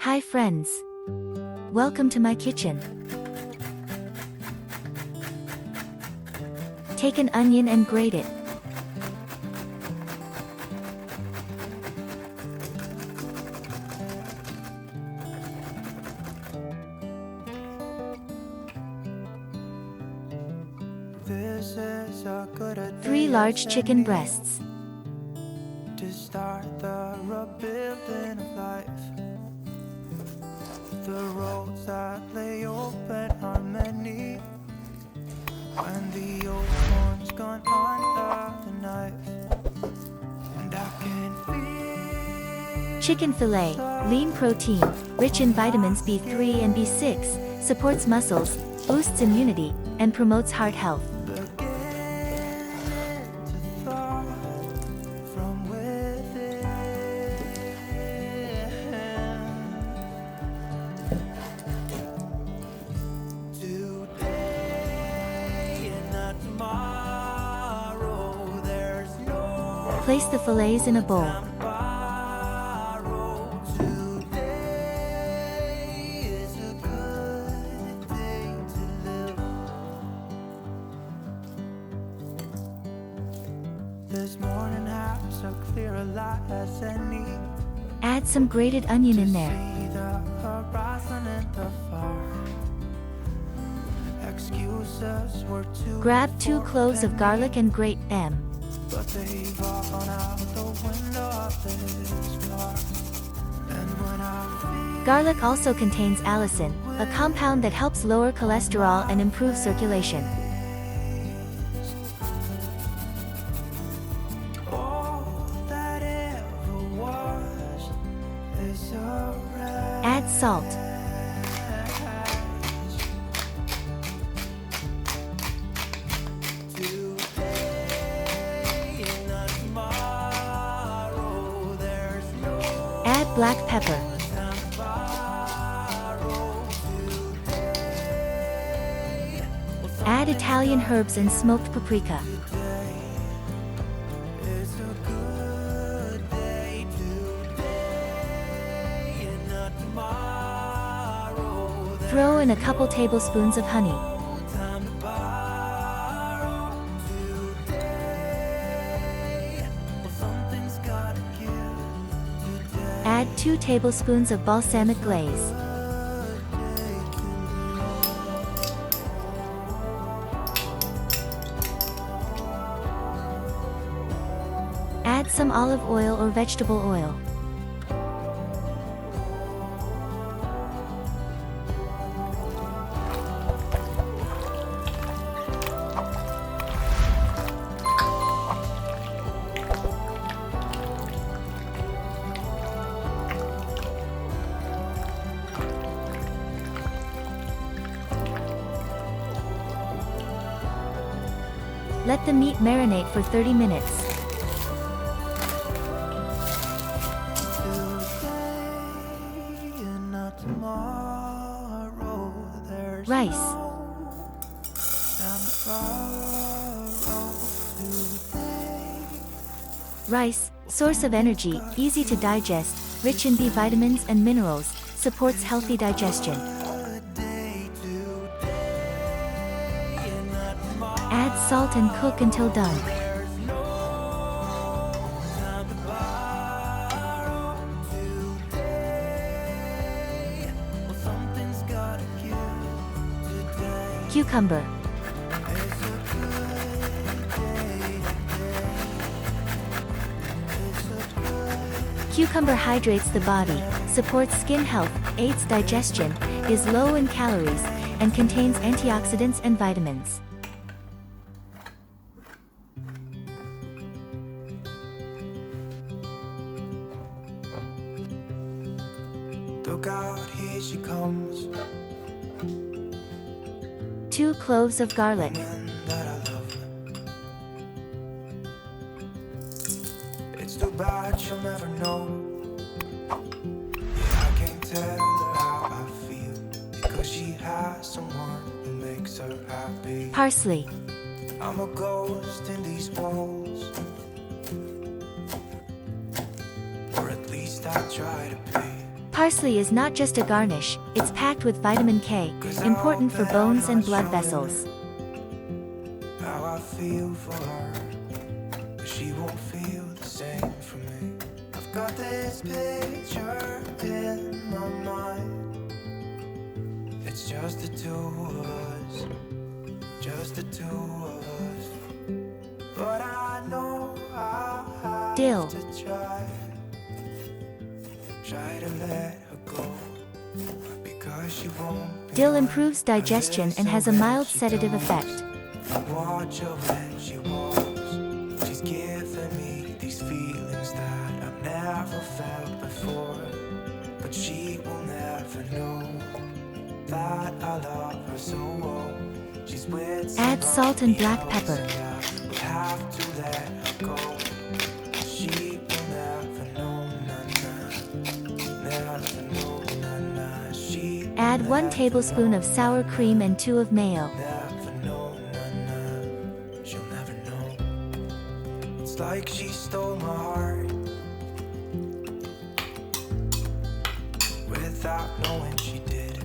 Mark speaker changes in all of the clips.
Speaker 1: Hi friends. Welcome to my kitchen. Take an onion and grate it. Three large chicken breasts.
Speaker 2: To start the rebuilding of life. The roads that lay open are many, and the old one's gone under the knife. And I can feel
Speaker 1: Chicken fillet, lean protein, rich in vitamins B3 and B6, supports muscles, boosts immunity, and promotes heart health. Place the fillets in a bowl. Add some grated onion in there. Grab 2 cloves of garlic and grate them.
Speaker 2: But they've all gone out the window of this car. And when I feel
Speaker 1: Garlic also contains allicin, a compound that helps lower cholesterol and improve circulation.
Speaker 2: all that ever was is a wreck.
Speaker 1: Add salt. Add black pepper. Add Italian herbs and smoked paprika.
Speaker 2: It's a good day today and not tomorrow.
Speaker 1: Throw in a couple tablespoons of honey.
Speaker 2: Time to borrow today. Well, something's gotta give today.
Speaker 1: Add 2 tablespoons of balsamic glaze. Add some olive oil or vegetable oil. Let the meat marinate for 30 minutes.
Speaker 2: Today and not tomorrow. There's
Speaker 1: Rice.
Speaker 2: no time to borrow today.
Speaker 1: Rice, source of energy, easy to digest, rich in B vitamins and minerals, supports healthy digestion.
Speaker 2: Good day today and not tomorrow.
Speaker 1: Add salt and cook until done.
Speaker 2: There's no time to borrow today. Well, something's gotta give today.
Speaker 1: Cucumber.
Speaker 2: It's a good day today. It's a good
Speaker 1: Cucumber hydrates the body, supports skin health, aids digestion, is low in calories, and contains antioxidants and vitamins.
Speaker 2: Look out, here she comes.
Speaker 1: 2 cloves of garlic.
Speaker 2: Woman that I love. It's too bad she'll never know. Yeah, I can't tell her how I feel, because she has someone who makes her happy.
Speaker 1: Parsley.
Speaker 2: I'm a ghost in these walls, or at least I try to be.
Speaker 1: Parsley is not just a garnish, it's packed with vitamin K, important for bones and blood vessels.
Speaker 2: How I feel for her, but she won't feel the same for me. I've got this picture in my mind. It's just the two of us, just the two of us. But I know I have
Speaker 1: Dill.
Speaker 2: to try to let her go, because she won't be
Speaker 1: Dill
Speaker 2: mine.
Speaker 1: improves digestion and has a mild sedative effect.
Speaker 2: I watch her when she walks. She's giving me these feelings that I've never felt before. But she will never know that I love her so well. She's with
Speaker 1: Add salt and black pepper.
Speaker 2: we have to let her go. She will never know, never know, She
Speaker 1: Add 1 tablespoon of sour cream and 2 of mayo.
Speaker 2: never know, she'll never know. It's like she stole my heart without knowing she did.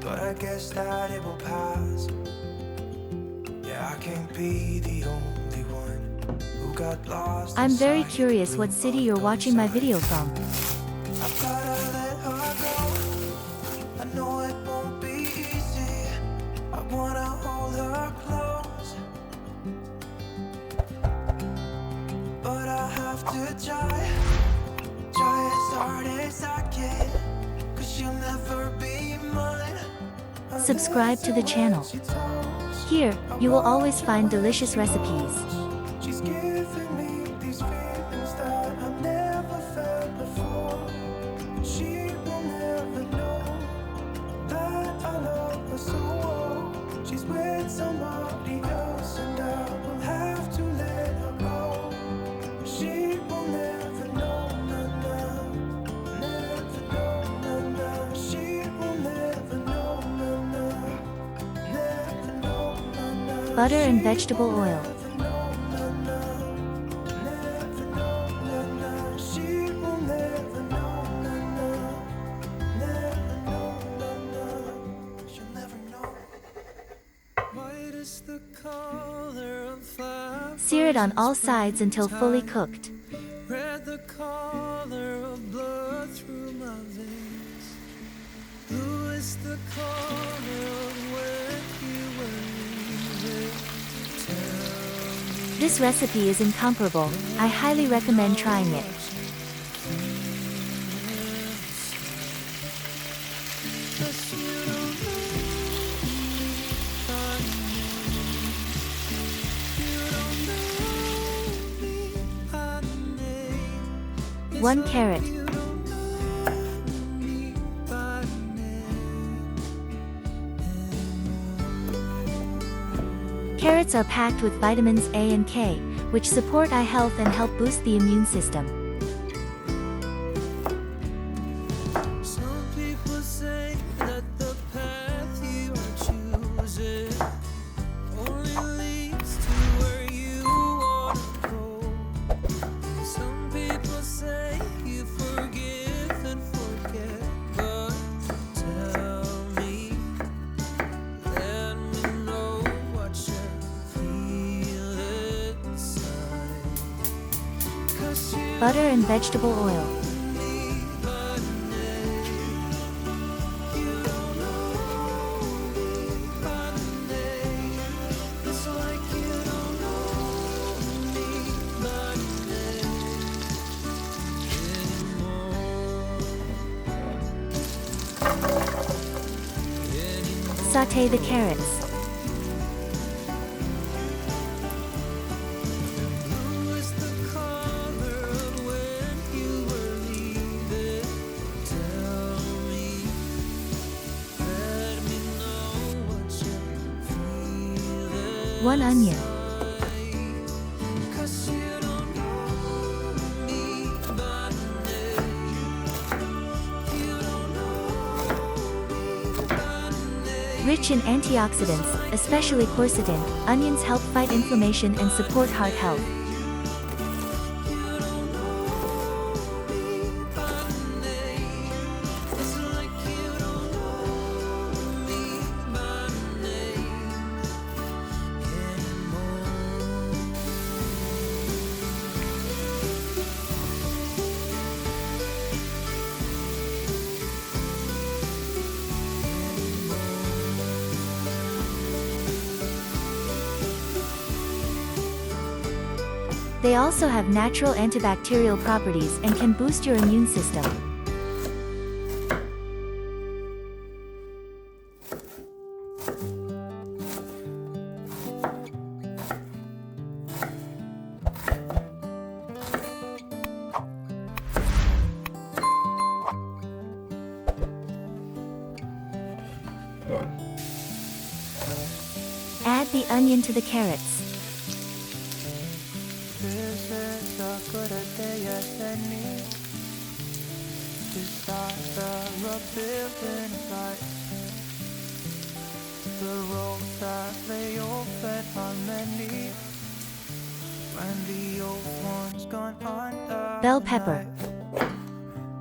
Speaker 2: But I guess that it will pass. Yeah, I can't be the only one who got lost.
Speaker 1: I'm very
Speaker 2: inside
Speaker 1: curious
Speaker 2: the
Speaker 1: what
Speaker 2: blue
Speaker 1: city you're
Speaker 2: of
Speaker 1: watching my
Speaker 2: those
Speaker 1: video
Speaker 2: eyes.
Speaker 1: from.
Speaker 2: I've gotta let her go. I know it won't be easy. I wanna hold her close, but I have to try as hard as I can, 'cause she'll never be mine.
Speaker 1: Subscribe to the channel. Here, you will always find delicious recipes.
Speaker 2: She's giving me these feelings that I've never felt before. She will never know that I love her so well. She's with somebody else and I will have to let her go. She will never know, never know, She will never know, never know,
Speaker 1: Butter and vegetable oil. Sear it on all sides until fully cooked.
Speaker 2: Red the color of blood through my veins. Blue is the color of when you were leaving. Tell me
Speaker 1: This recipe is incomparable. I highly recommend trying it.
Speaker 2: Cause you don't know me by name. You don't know me by name. It's
Speaker 1: 1
Speaker 2: like
Speaker 1: carrot.
Speaker 2: you don't know me by name anymore.
Speaker 1: Carrots are packed with vitamins A and K, which support eye health and help boost the immune system.
Speaker 2: Some people say that the path you are choosing only leads to where you wanna go. And some people say you forgive and forget, but tell me, let me know what you feel inside. 'Cause you
Speaker 1: Butter and vegetable oil. Sauté the carrots. One onion. Rich in antioxidants, especially quercetin, onions help fight inflammation and support heart health. They also have natural antibacterial properties and can boost your immune system. Add the onion to the carrots.
Speaker 2: This is a good day as any to start the rebuilding of life. The roads that lay open are many when the old one's gone under.
Speaker 1: Bell pepper.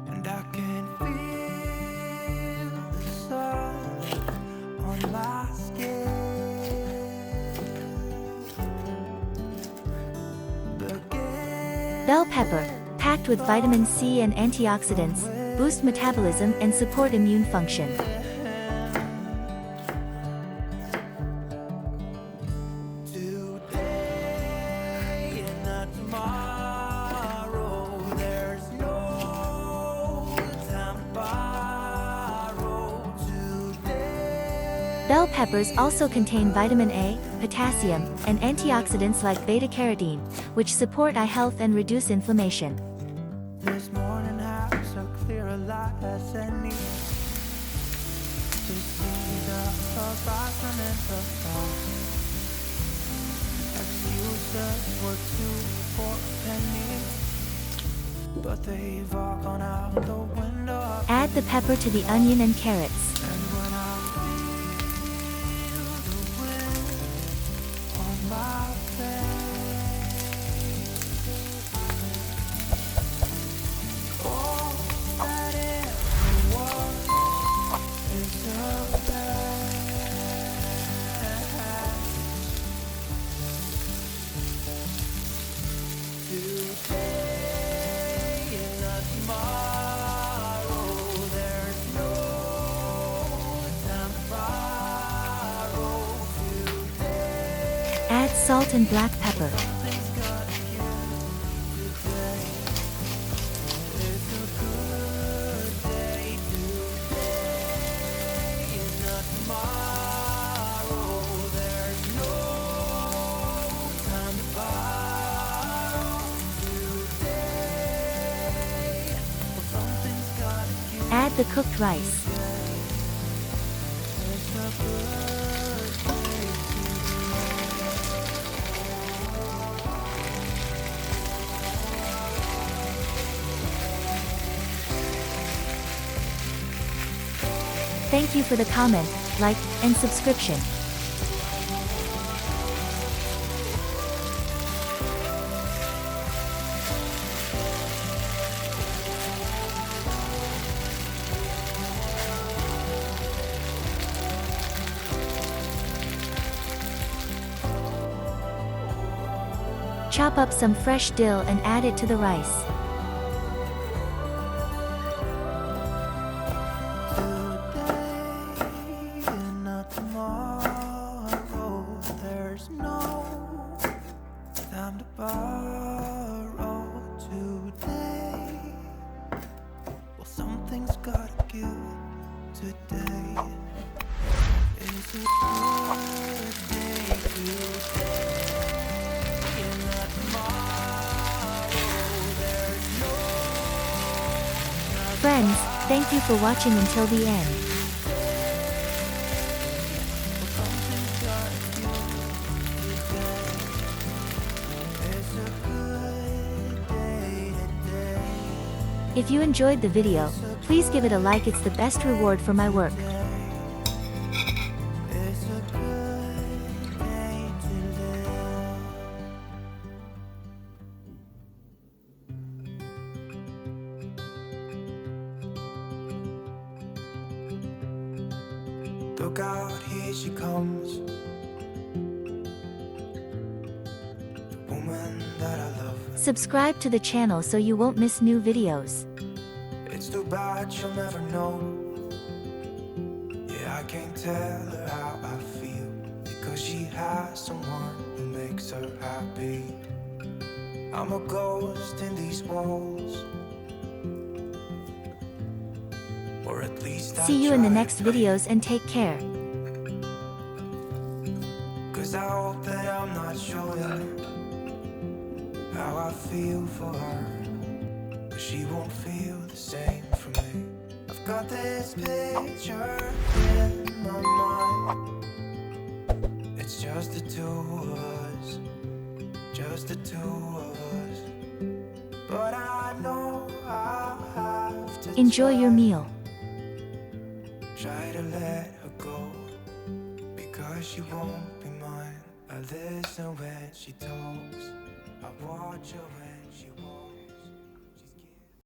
Speaker 2: And I can feel the sun on my skin.
Speaker 1: Bell pepper, packed with vitamin C and antioxidants, boost metabolism and support immune function.
Speaker 2: Today and not tomorrow, there's no time to borrow. Today.
Speaker 1: Bell peppers also contain vitamin A, potassium, and antioxidants like beta-carotene, which support eye health and reduce inflammation.
Speaker 2: This morning has so clear a light as any to see the horizon and the fall. Excuses were 2 for a penny, but they've all gone out the window.
Speaker 1: Add the pepper to the onion and carrots.
Speaker 2: And when I feel the wind on my face, all that ever was is a today and not tomorrow. There's no time to borrow. Today,
Speaker 1: Add salt and black pepper.
Speaker 2: something's gotta give. Today is a good day. Today and not tomorrow. There's no time to borrow. Today, well, something's gotta give.
Speaker 1: Add the cooked rice.
Speaker 2: It's a good day
Speaker 1: Thank you for the comment, like, and subscription. Chop up some fresh dill and add it to the rice.
Speaker 2: today and not tomorrow. There's no time to borrow. Today, well, something's gotta give. Today is a good day. Today and not tomorrow. There's no
Speaker 1: Friends, thank you for watching until the end.
Speaker 2: something's gotta give. Today is a good day today.
Speaker 1: If you enjoyed the video, please give it a like. It's the best reward for my work.
Speaker 2: It's a good day today. Look out, here she comes. The woman that I love.
Speaker 1: Subscribe to the channel so you won't miss new videos.
Speaker 2: It's too bad she'll never know. Yeah, I can't tell her how I feel, because she has someone who makes her happy. I'm a ghost in these walls, or at least
Speaker 1: See you in the next videos and take care.
Speaker 2: 'Cause I hope that I'm not showing how I feel for her, but she won't feel the same for me. I've got this picture in my mind. It's just the two of us, just the two of us. But I know I'll have to
Speaker 1: Enjoy your meal.
Speaker 2: try to let her go, because she won't be mine. I listen when she talks, I watch her when